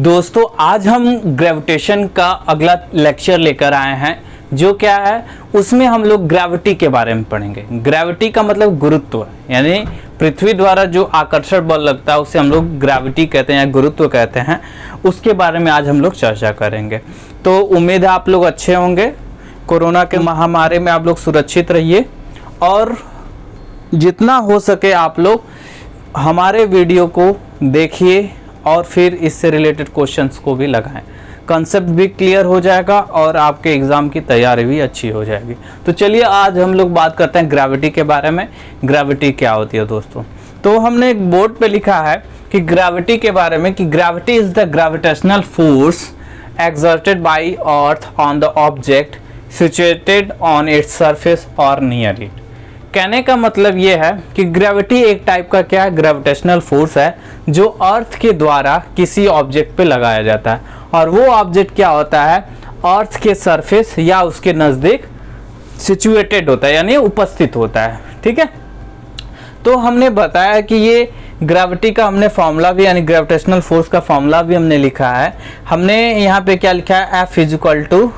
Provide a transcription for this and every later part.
दोस्तों आज हम ग्रेविटेशन का अगला लेक्चर लेकर आए हैं, जो क्या है उसमें हम लोग ग्रेविटी के बारे में पढ़ेंगे। ग्रेविटी का मतलब गुरुत्व, यानी पृथ्वी द्वारा जो आकर्षण बल लगता है उसे हम लोग ग्रेविटी कहते हैं या गुरुत्व कहते हैं। उसके बारे में आज हम लोग चर्चा करेंगे। तो उम्मीद है आप लोग अच्छे होंगे। कोरोना के महामारी में आप लोग सुरक्षित रहिए और जितना हो सके आप लोग हमारे वीडियो को देखिए और फिर इससे रिलेटेड क्वेश्चंस को भी लगाएं। कंसेप्ट भी क्लियर हो जाएगा और आपके एग्ज़ाम की तैयारी भी अच्छी हो जाएगी। तो चलिए आज हम लोग बात करते हैं ग्रेविटी के बारे में। ग्रेविटी क्या होती है दोस्तों? तो हमने एक बोर्ड पे लिखा है कि ग्रेविटी के बारे में कि gravity is the gravitational force exerted by earth on the object situated on its surface or near it। कहने का मतलब ये है कि ग्रेविटी एक टाइप का क्या है, ग्रेविटेशनल फोर्स है जो अर्थ के द्वारा किसी ऑब्जेक्ट पे लगाया जाता है और वो ऑब्जेक्ट क्या होता है, अर्थ के सरफेस या उसके नज़दीक सिचुएटेड होता है, यानी उपस्थित होता है। ठीक है, तो हमने बताया कि ये ग्रेविटी का हमने फॉर्मूला भी, यानी ग्रेविटेशनल फोर्स का फॉर्मूला भी हमने लिखा है। हमने यहाँ पे क्या लिखा है, F equal to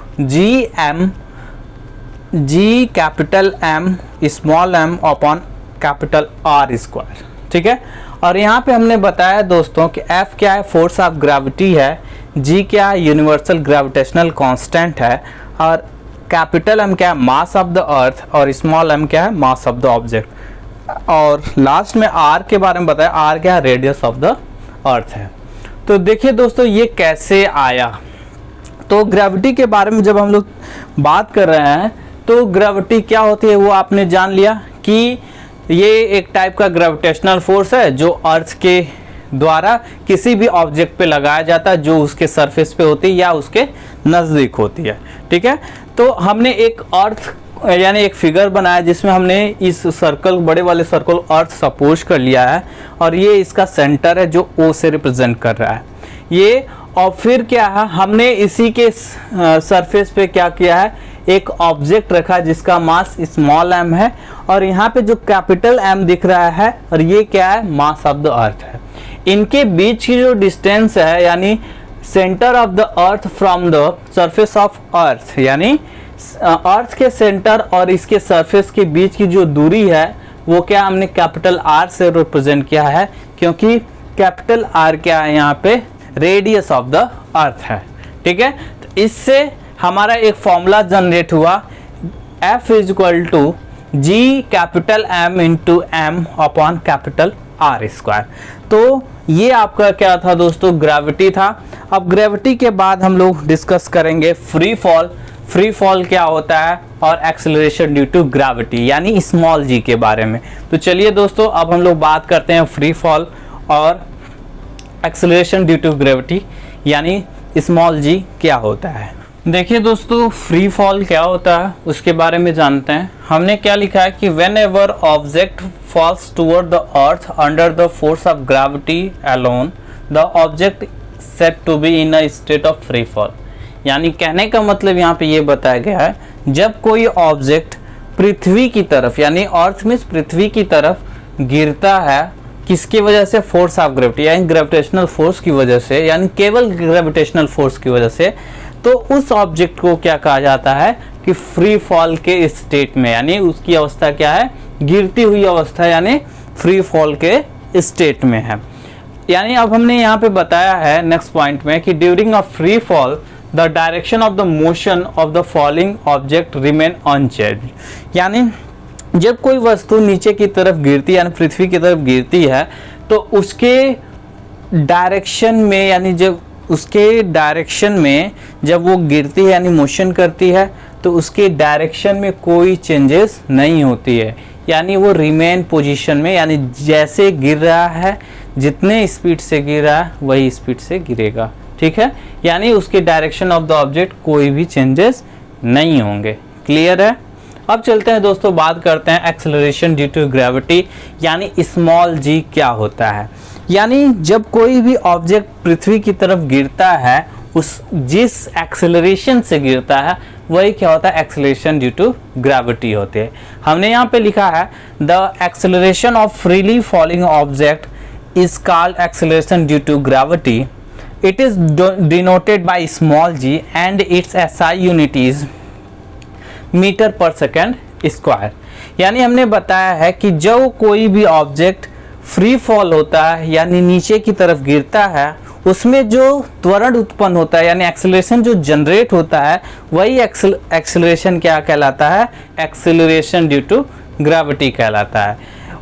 G capital M small m upon capital R square. ठीक है, और यहाँ पे हमने बताया दोस्तों कि F क्या है, फोर्स ऑफ ग्रेविटी है, G क्या है, यूनिवर्सल ग्रेविटेशनल कांस्टेंट है, और कैपिटल M क्या है, मास ऑफ द अर्थ, और स्मॉल m क्या है, मास ऑफ द ऑब्जेक्ट, और लास्ट में R के बारे में बताया, R क्या है, रेडियस ऑफ द अर्थ है। तो देखिए दोस्तों ये कैसे आया। तो ग्रेविटी के बारे में जब हम लोग बात कर रहे हैं तो ग्रेविटी क्या होती है वो आपने जान लिया कि ये एक टाइप का ग्रेविटेशनल फोर्स है जो अर्थ के द्वारा किसी भी ऑब्जेक्ट पे लगाया जाता है जो उसके सरफेस पे होती है या उसके नज़दीक होती है। ठीक है, तो हमने एक अर्थ यानी एक फिगर बनाया जिसमें हमने इस सर्कल, बड़े वाले सर्कल अर्थ सपोज कर लिया है और ये इसका सेंटर है जो O से रिप्रेजेंट कर रहा है ये। और फिर क्या है, हमने इसी के सरफेस पे क्या किया है, एक ऑब्जेक्ट रखा जिसका मास स्मॉल m है और यहाँ पे जो कैपिटल M दिख रहा है और ये क्या है, मास ऑफ द अर्थ है। इनके बीच की जो डिस्टेंस है, यानी centre of the earth from the surface of earth, यानी अर्थ के सेंटर और इसके सरफेस के बीच की जो दूरी है वो क्या हमने कैपिटल R से रिप्रेजेंट किया है, क्योंकि कैपिटल R क्या है, यहाँ पे रेडियस ऑफ द अर्थ है। ठीक है, तो इससे हमारा एक फॉर्मूला जनरेट हुआ, F equal to G capital M into M upon capital R square. तो ये आपका क्या था दोस्तों, ग्रेविटी था। अब ग्रेविटी के बाद हम लोग डिस्कस करेंगे फ्री फॉल। फ्री फॉल क्या होता है और एक्सेलरेशन ड्यू टू ग्रेविटी यानी स्मॉल g के बारे में। तो चलिए दोस्तों अब हम लोग बात करते हैं फ्री फॉल और एक्सेलरेशन ड्यू टू ग्रेविटी यानी स्मॉल g क्या होता है। देखिए दोस्तों फ्री फॉल क्या होता है उसके बारे में जानते हैं। हमने क्या लिखा है कि whenever object falls toward the earth under the force of gravity alone the object set to be in a state of free fall. यानी कहने का मतलब यहाँ पे ये बताया गया है, जब कोई ऑब्जेक्ट पृथ्वी की तरफ यानी अर्थ में पृथ्वी की तरफ गिरता है, किसकी वजह से, फोर्स ऑफ ग्रेविटी यानी ग्रेविटेशनल फोर्स की वजह से, यानी केवल ग्रेविटेशनल फोर्स की वजह से, तो उस ऑब्जेक्ट को क्या कहा जाता है कि फ्री फॉल के स्टेट में, यानी उसकी अवस्था क्या है, गिरती हुई अवस्था, यानी फ्री फॉल के स्टेट में है। यानी अब हमने यहाँ पे बताया है नेक्स्ट पॉइंट में कि during a free fall the direction of the motion of the falling object remain unchanged. यानी जब कोई वस्तु नीचे की तरफ गिरती है, यानी पृथ्वी की तरफ गिरती है, तो उसके डायरेक्शन में, यानी जब उसके डायरेक्शन में जब वो गिरती है यानी मोशन करती है, तो उसके डायरेक्शन में कोई चेंजेस नहीं होती है, यानी वो रिमेन पोजीशन में, यानी जैसे गिर रहा है, जितने स्पीड से गिर रहा है वही स्पीड से गिरेगा। ठीक है, यानी उसके डायरेक्शन ऑफ द ऑब्जेक्ट कोई भी चेंजेस नहीं होंगे। क्लियर है? अब चलते हैं दोस्तों, बात करते हैं एक्सेलरेशन ड्यू टू ग्रेविटी यानी स्मॉल g क्या होता है। यानी जब कोई भी ऑब्जेक्ट पृथ्वी की तरफ गिरता है, उस जिस एक्सेलरेशन से गिरता है वही क्या होता है, एक्सेलरेशन ड्यू टू ग्रेविटी होते हैं। हमने यहाँ पे लिखा है the acceleration of freely falling object is called acceleration due to gravity it is denoted by small g and its SI unit is metre per second square. यानी हमने बताया है कि जब कोई भी ऑब्जेक्ट फ्री फॉल होता है यानी नीचे की तरफ गिरता है, उसमें जो त्वरण उत्पन्न होता है यानी एक्सेलरेशन जो जनरेट होता है, वही एक्सेलरेशन क्या कहलाता है? एक्सेलरेशन ड्यू टू ग्रेविटी कहलाता है।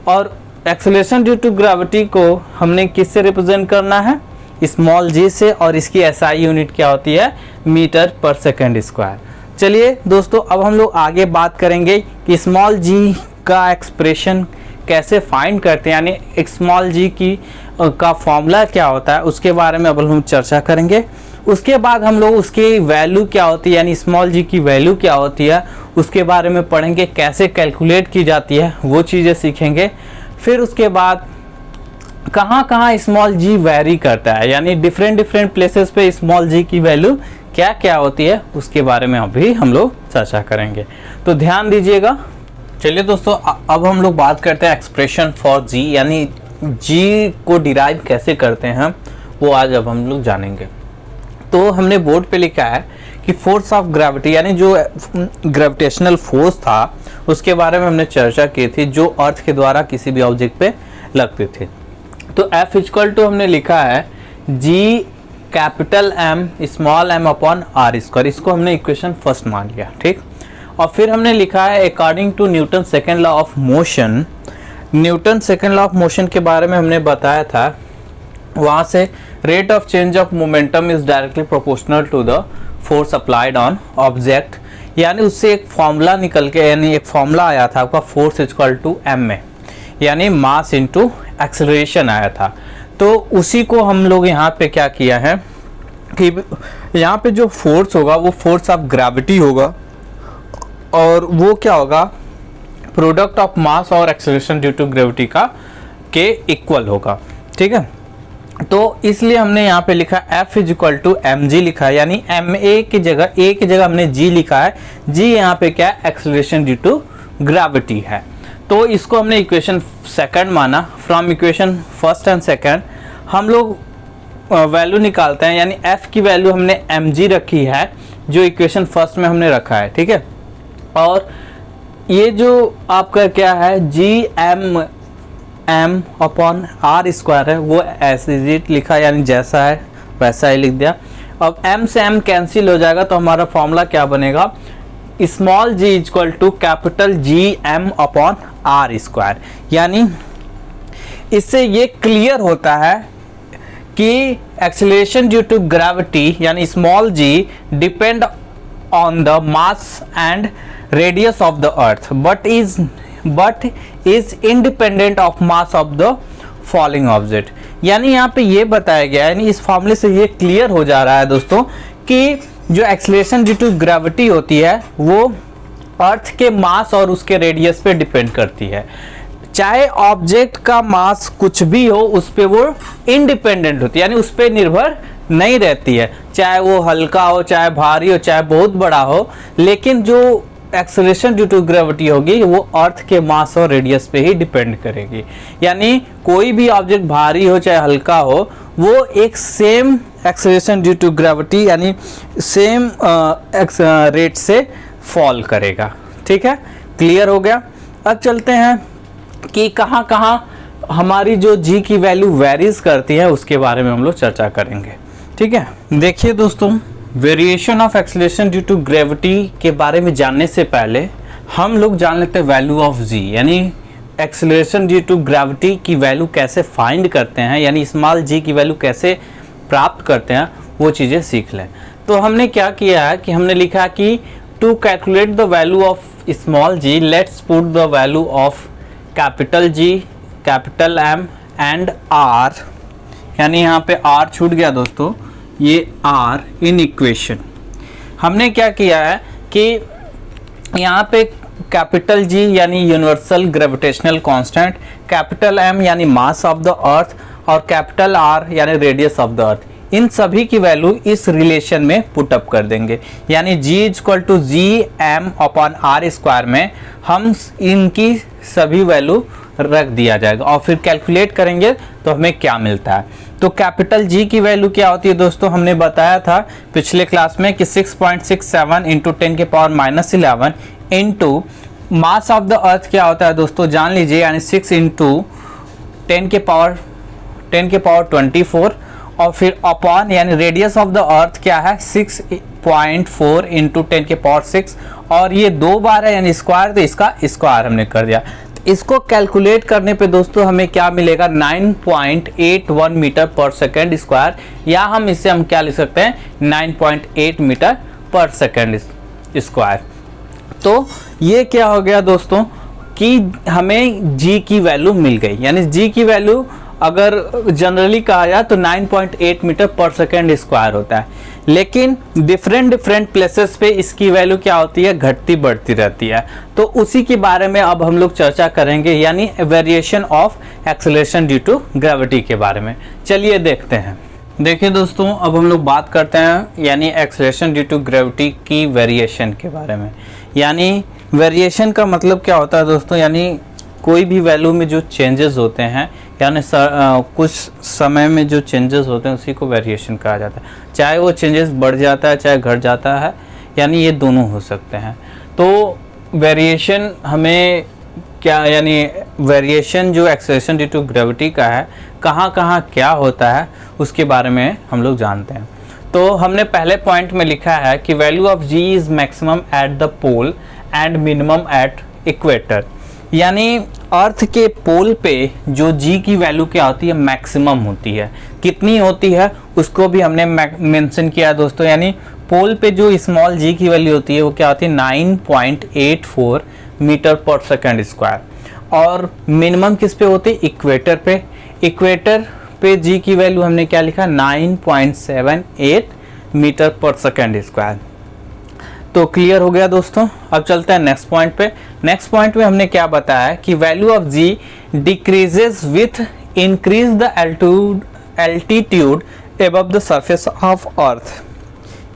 और एक्सेलरेशन ड्यू टू ग्रेविटी को हमने किससे रिप्रेजेंट करना है? स्मॉल g से, और इसकी SI यूनिट क्या होती है? Metre per second square. चलिए दोस्तों, अब हम लोग आगे बात करेंगे कि स्मॉल g का एक्सप्रेशन कैसे फाइंड करते हैं, यानी स्मॉल g का फॉर्मूला क्या होता है, उसके बारे में अब हम चर्चा करेंगे। उसके बाद हम लोग उसकी वैल्यू क्या होती है, यानी स्मॉल g की वैल्यू क्या होती है, उसके बारे में पढ़ेंगे। कैसे कैलकुलेट की जाती है वो चीज़ें सीखेंगे। फिर उसके बाद कहाँ कहाँ स्मॉल g वेरी करता है, यानी डिफरेंट प्लेसेस पे स्मॉल g की वैल्यू क्या क्या होती है, उसके बारे में अभी हम लोग चर्चा करेंगे, तो ध्यान दीजिएगा। चलिए दोस्तों, अब हम लोग बात करते हैं एक्सप्रेशन फॉर g, यानी g को डिराइव कैसे करते हैं वो आज अब हम लोग जानेंगे। तो हमने बोर्ड पे लिखा है कि फोर्स ऑफ ग्रेविटी, यानी जो ग्रेविटेशनल फोर्स था उसके बारे में हमने चर्चा की थी, जो अर्थ के द्वारा किसी भी ऑब्जेक्ट पे लगते थे। तो F इक्वल टू हमने लिखा है G capital M small m upon R square, इसको हमने इक्वेशन फर्स्ट मान लिया, ठीक। और फिर हमने लिखा है according to Newton second law of motion. Newton second law of motion के बारे में हमने बताया था, वहाँ से rate of change of momentum is directly proportional to the force applied on object, यानी उससे एक फॉर्मूला निकल के, यानी एक फॉर्मूला आया था आपका फोर्स इक्वल टू m में, यानी मास इनटू एक्सेलरेशन आया था। तो उसी को हम लोग यहाँ पे क्या किया है कि यहाँ पे जो फोर्स होगा वो फोर्स ऑफ ग्रेविटी होगा, और वो क्या होगा? प्रोडक्ट ऑफ मास और एक्सेलरेशन ड्यू टू ग्रेविटी का के इक्वल होगा, ठीक है। तो इसलिए हमने यहाँ पे लिखा F is equal to mg लिखा है, यानी ma की जगह a की जगह हमने g लिखा है। g यहाँ पे क्या है? एक्सेलरेशन ड्यू टू ग्रेविटी है। तो इसको हमने इक्वेशन सेकंड माना। From equation first and second हम लोग वैल्यू निकालते हैं, यानी F की वैल्यू हमने mg रखी है, जो इक्वेशन फर्स्ट में हमने रखा है, ठीक है। और ये जो आपका क्या है? जी m अपॉन R स्क्वायर है, वो ऐसे ही लिखा, यानी जैसा है वैसा ही लिख दिया। अब m से m कैंसिल हो जाएगा, तो हमारा फॉर्मूला क्या बनेगा? Small g equal to capital G m upon R square. यानी इससे ये क्लियर होता है कि एक्सेलरेशन ड्यू टू ग्रेविटी यानी small g depend on the mass and radius of the earth but is independent of mass of the falling object. यानी यहाँ पे ये बताया गया है, यानी इस फॉर्मूले से ये क्लियर हो जा रहा है दोस्तों कि जो एक्सेलरेशन ड्यू टू ग्रेविटी होती है वो अर्थ के मास और उसके रेडियस पे डिपेंड करती है। चाहे ऑब्जेक्ट का मास कुछ भी हो, उस पे वो इंडिपेंडेंट होती है, यानी उस पे निर्भर नहीं रहती है, चाहे वो हल्का हो, चाहे भारी हो, चाहे बहुत बड़ा हो, लेकिन जो एक्सेलरेशन ड्यू टू ग्रेविटी होगी वो अर्थ के मास और रेडियस पे ही डिपेंड करेगी। यानी कोई भी ऑब्जेक्ट भारी हो चाहे हल्का हो, वो एक same acceleration due to gravity यानी सेम रेट से फॉल करेगा, ठीक है। क्लियर हो गया। अब चलते हैं कि कहाँ कहाँ हमारी जो जी की वैल्यू वेरीज करती है, उसके बारे में हम लोग चर्चा करेंगे, ठीक है। देखिए दोस्तों, variation of acceleration due to gravity के बारे में जानने से पहले हम लोग जान लेते हैं वैल्यू ऑफ जी, यानी एक्सेलरेशन ड्यू टू ग्रेविटी की वैल्यू कैसे फाइंड करते हैं, यानी स्मॉल जी की वैल्यू कैसे प्राप्त करते हैं, वो चीज़ें सीख लें। तो हमने क्या किया है कि हमने लिखा कि to calculate the value of small G let's put the value of capital G, capital M and R, यानी यहाँ पे आर छूट गया दोस्तों, ये आर इन इक्वेशन। हमने क्या किया है कि यहाँ पे कैपिटल जी यानी universal gravitational constant, capital M यानी मास ऑफ द अर्थ और कैपिटल आर यानी रेडियस ऑफ द अर्थ, इन सभी की वैल्यू इस रिलेशन में पुट अप कर देंगे। यानी g equal to G M upon R square में हम इनकी सभी वैल्यू रख दिया जाएगा और फिर कैलकुलेट करेंगे तो हमें क्या मिलता है। तो कैपिटल जी की वैल्यू क्या होती है दोस्तों, हमने बताया था पिछले क्लास में कि 6.67 इंटू 10 के power -11 into mass of the अर्थ क्या होता है दोस्तों जान लीजिए, यानी 6 इंटू 10 के पावर 24 और फिर अपॉन यानी रेडियस ऑफ द अर्थ क्या है 6.4 इंटू 10 के पावर 6 और ये 2 बार है यानी स्क्वायर, तो इसका स्क्वायर हमने कर दिया। तो इसको कैलकुलेट करने पे दोस्तों हमें क्या मिलेगा 9.81 मीटर पर सेकेंड स्क्वायर, या हम इससे हम क्या लिख सकते हैं 9.8 मीटर पर सेकेंड स्क्वायर। तो ये क्या हो गया दोस्तों कि हमें जी की वैल्यू मिल गई, यानी जी की वैल्यू अगर जनरली कहा जाए तो 9.8 मीटर पर सेकेंड स्क्वायर होता है, लेकिन डिफरेंट प्लेसेस पे इसकी वैल्यू क्या होती है घटती बढ़ती रहती है। तो उसी के बारे में अब हम लोग चर्चा करेंगे, यानी variation of acceleration due to gravity के बारे में। चलिए देखते हैं। देखिए दोस्तों, अब हम लोग बात करते हैं यानी एक्सेलरेशन ड्यू टू ग्रेविटी की वेरिएशन के बारे में। यानी वेरिएशन का मतलब क्या होता है दोस्तों, यानी कोई भी वैल्यू में जो चेंजेस होते हैं, यानी कुछ समय में जो चेंजेस होते हैं उसी को वेरिएशन कहा जाता है। चाहे वो चेंजेस बढ़ जाता है चाहे घट जाता है, यानी ये दोनों हो सकते हैं। तो वेरिएशन हमें क्या, यानी वेरिएशन जो एक्सेलरेशन ड्यू टू ग्रेविटी का है कहाँ क्या होता है उसके बारे में हम लोग जानते हैं। तो हमने पहले पॉइंट में लिखा है कि value of G is maximum at the pole and minimum at equator, यानी अर्थ के पोल पे जो जी की वैल्यू क्या होती है मैक्सिमम होती है। कितनी होती है उसको भी हमने मेंशन किया दोस्तों, यानी पोल पे जो स्मॉल जी की वैल्यू होती है वो क्या होती है 9.84 मीटर पर सेकेंड स्क्वायर, और मिनिमम किस पे होती है इक्वेटर पे। इक्वेटर पे जी की वैल्यू हमने क्या लिखा 9.78 मीटर पर सेकेंड स्क्वायर। तो क्लियर हो गया दोस्तों। अब चलते हैं नेक्स्ट पॉइंट पे। नेक्स्ट पॉइंट में हमने क्या बताया कि value of G decreases with increase the altitude above the surface of earth,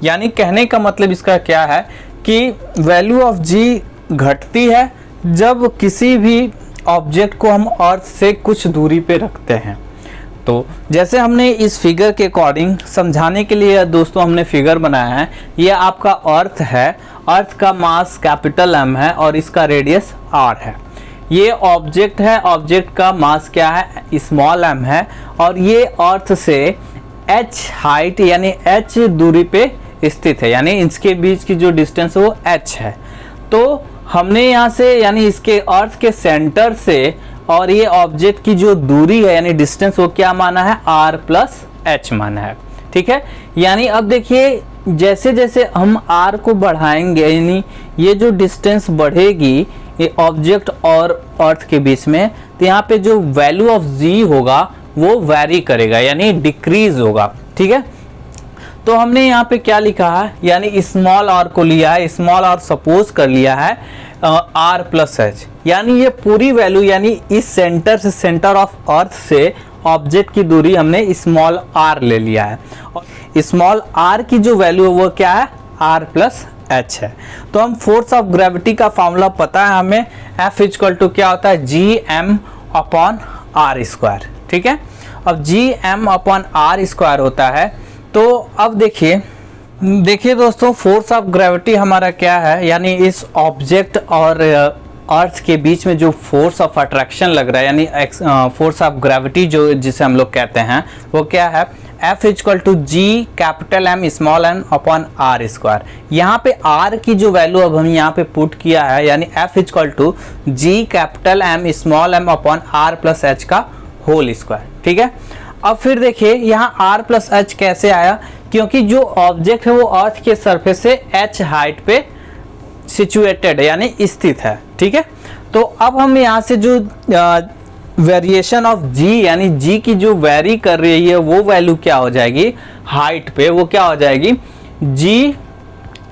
यानी कहने का मतलब इसका क्या है कि वैल्यू ऑफ जी घटती है जब किसी भी ऑब्जेक्ट को हम अर्थ से कुछ दूरी पे रखते हैं। तो जैसे हमने इस फिगर के अकॉर्डिंग समझाने के लिए दोस्तों हमने फिगर बनाया है। ये आपका अर्थ है, अर्थ का मास कैपिटल एम है और इसका रेडियस आर है। ये ऑब्जेक्ट है, ऑब्जेक्ट का मास क्या है स्मॉल एम है, और ये अर्थ से एच हाइट यानी एच दूरी पे स्थित है, यानी इसके बीच की जो डिस्टेंस है वो एच है। तो हमने यहाँ से यानी इसके अर्थ के सेंटर से और ये ऑब्जेक्ट की जो दूरी है यानी डिस्टेंस वो क्या माना है r प्लस एच माना है। ठीक है, यानी अब देखिए जैसे जैसे हम r को बढ़ाएंगे यानी ये जो डिस्टेंस बढ़ेगी ये ऑब्जेक्ट और अर्थ के बीच में, तो यहाँ पे जो वैल्यू ऑफ g होगा वो वेरी करेगा यानी डिक्रीज होगा। ठीक है, तो हमने यहाँ पे क्या लिखा है यानी स्मॉल r को लिया है, स्मॉल r सपोज कर लिया है r प्लस एच, यानी ये पूरी वैल्यू यानी इस सेंटर से सेंटर ऑफ अर्थ से ऑब्जेक्ट की दूरी हमने स्मॉल r ले लिया है, और स्मॉल r की जो वैल्यू है वो क्या है r प्लस एच है। तो हम फोर्स ऑफ ग्रेविटी का फॉर्मूला पता है हमें, F इक्वल टू क्या होता है G M upon R square. ठीक है, अब G M upon R square होता है। तो अब देखिए दोस्तों फोर्स ऑफ ग्रेविटी हमारा क्या है, यानी इस ऑब्जेक्ट और अर्थ के बीच में जो फोर्स ऑफ अट्रैक्शन लग रहा है यानी फोर्स ऑफ ग्रेविटी जो जिसे हम लोग कहते हैं वो क्या है F equal to G capital M small N upon R square. यहाँ पे R की जो वैल्यू अब हम यहाँ पे पुट किया है यानी F equal to G capital M small M upon R plus H का होल स्क्वायर। ठीक है, अब फिर देखिए यहाँ r प्लस एच कैसे आया, क्योंकि जो ऑब्जेक्ट है वो अर्थ के सरफेस से h हाइट पे सिचुएटेड है यानी स्थित है। ठीक है, तो अब हम यहाँ से जो वेरिएशन ऑफ g यानी g की जो वेरी कर रही है वो वैल्यू क्या हो जाएगी हाइट पे, वो क्या हो जाएगी G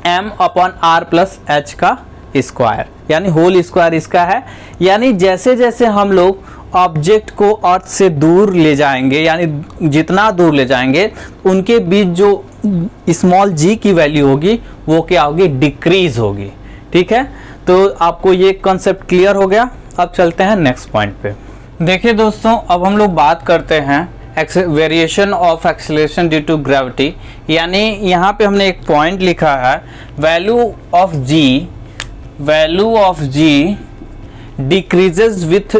M upon R plus H का स्क्वायर यानी होल स्क्वायर इसका है। यानी जैसे जैसे हम लोग ऑब्जेक्ट को अर्थ से दूर ले जाएंगे यानी जितना दूर ले जाएंगे उनके बीच जो स्मॉल g की वैल्यू होगी वो क्या होगी डिक्रीज होगी। ठीक है, तो आपको ये कॉन्सेप्ट क्लियर हो गया। अब चलते हैं नेक्स्ट पॉइंट पे। देखिए दोस्तों, अब हम लोग बात करते हैं variation of acceleration due to gravity, यानी यहाँ पे हमने एक पॉइंट लिखा है value of G decreases with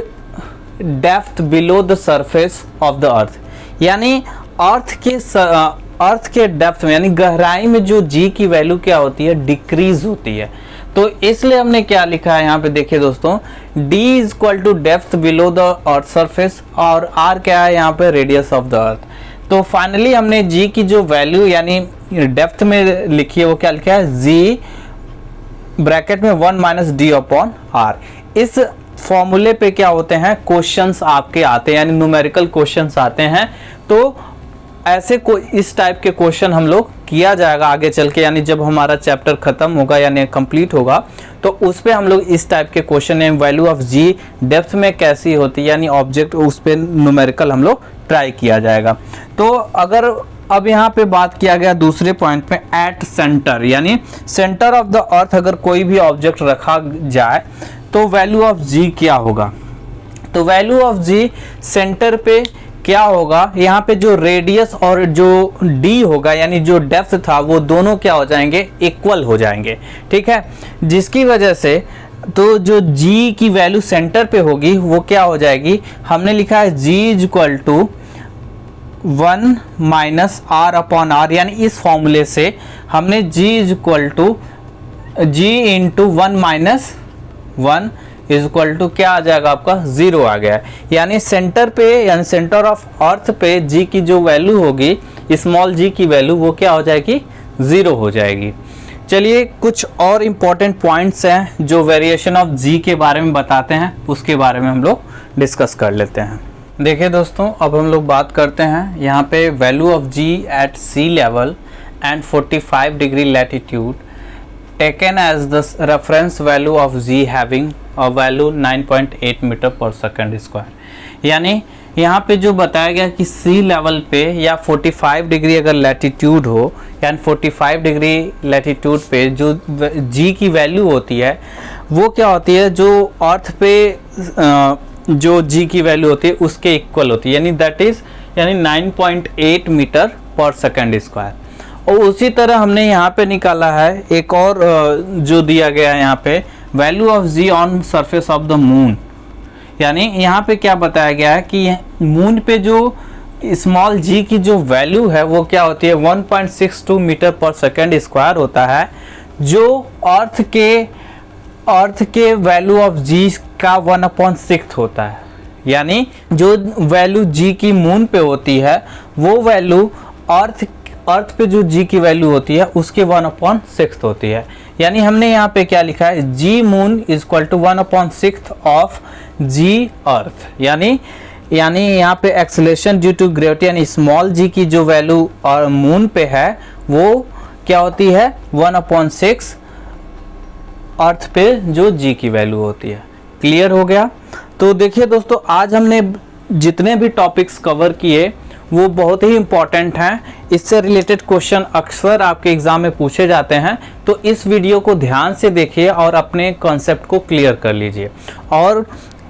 depth below the surface of the earth, यानी अर्थ के डेप्थ में यानी गहराई में जो जी की वैल्यू क्या होती है, डिक्रीज होती है। तो इसलिए हमने क्या लिखा है यहाँ पे, देखिए दोस्तों, d is equal to depth below the earth surface और r क्या है यहाँ पे, रेडियस ऑफ द अर्थ। तो फाइनली हमने g की जो वैल्यू यानी डेप्थ में लिखी है वो क्या लिखा है, g ब्रैकेट में 1 माइनस डी अपॉन आर। इस फॉर्मूले पे क्या होते हैं, क्वेश्चंस आपके आते हैं, यानी न्यूमेरिकल क्वेश्चंस आते हैं। तो ऐसे इस टाइप के क्वेश्चन हम लोग किया जाएगा आगे चल के, यानी जब हमारा चैप्टर खत्म होगा यानी कंप्लीट होगा तो उस पे हम लोग इस टाइप के क्वेश्चन है, वैल्यू ऑफ जी डेप्थ में कैसी होती है, यानी ऑब्जेक्ट, उस पे न्यूमेरिकल हम लोग ट्राई किया जाएगा। तो अगर अब यहाँ पे बात किया गया दूसरे पॉइंट पे, एट सेंटर, यानी सेंटर ऑफ द अर्थ अगर कोई भी ऑब्जेक्ट रखा जाए तो वैल्यू ऑफ जी क्या होगा। तो वैल्यू ऑफ जी सेंटर पे क्या होगा, यहाँ पे जो रेडियस और जो डी होगा यानी जो डेप्थ था वो दोनों क्या हो जाएंगे, इक्वल हो जाएंगे, ठीक है। जिसकी वजह से तो जो जी की वैल्यू सेंटर पे होगी वो क्या हो जाएगी, हमने लिखा है g is equal to 1 minus R upon R, यानी इस फॉर्मूले से हमने g is equal to g into 1 minus 1 is equal to क्या आ जाएगा आपका, 0 आ गया है। यानी सेंटर पे यानी सेंटर ऑफ अर्थ पे जी की जो वैल्यू होगी, स्मॉल जी की वैल्यू वो क्या हो जाएगी, 0 हो जाएगी। चलिए कुछ और इम्पोर्टेंट पॉइंट्स हैं जो वेरिएशन ऑफ जी के बारे में बताते हैं, उसके बारे में हम लोग डिस्कस कर लेते हैं। देखिए दोस्तों, अब हम लोग बात करते हैं यहाँ पे value of G at sea level and 45 degree latitude taken as the reference value of g having a value 9.8 metre पर सेकंड स्क्वायर। यानी यहाँ पे जो बताया गया कि सी लेवल पे या 45 डिग्री अगर लैटिट्यूड हो, यानी 45 डिग्री लैटिट्यूड पे जो जी की वैल्यू होती है वो क्या होती है, जो अर्थ पे जो जी की वैल्यू होती है उसके इक्वल होती है, यानी दैट इज यानी 9.8 मीटर पर सेकंड स्क्वायर। और उसी तरह हमने यहाँ पे निकाला है एक और जो दिया गया है यहाँ पे, value of G on surface of the moon. यानी यहाँ पे क्या बताया गया है कि मून पे जो स्मॉल जी की जो वैल्यू है वो क्या होती है, 1.62 मीटर पर सेकंड स्क्वायर होता है, जो अर्थ के वैल्यू ऑफ जी का 1/6 होता है। यानी जो वैल्यू जी की मून पे होती है वो वैल्यू अर्थ पे जो जी की वैल्यू होती है उसके 1/6 होती है। यानी हमने यहाँ पे क्या लिखा है, g moon is equal to 1/6 of g earth. यानी यहाँ पे एक्सेलरेशन ड्यू टू ग्रेविटी यानी स्मॉल जी की जो वैल्यू और मून पे है वो क्या होती है, 1/6 अर्थ पे जो जी की वैल्यू होती है। क्लियर हो गया। तो देखिए दोस्तों, आज हमने जितने भी टॉपिक्स कवर किए वो बहुत ही इंपॉर्टेंट हैं, इससे रिलेटेड क्वेश्चन अक्सर आपके एग्जाम में पूछे जाते हैं। तो इस वीडियो को ध्यान से देखिए और अपने कॉन्सेप्ट को क्लियर कर लीजिए। और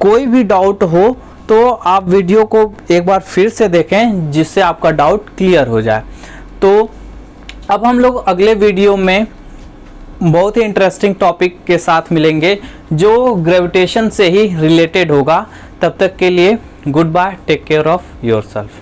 कोई भी डाउट हो तो आप वीडियो को एक बार फिर से देखें जिससे आपका डाउट क्लियर हो जाए। तो अब हम लोग अगले वीडियो में बहुत ही इंटरेस्टिंग टॉपिक के साथ मिलेंगे जो ग्रेविटेशन से ही रिलेटेड होगा। तब तक के लिए goodbye, take care of yourself.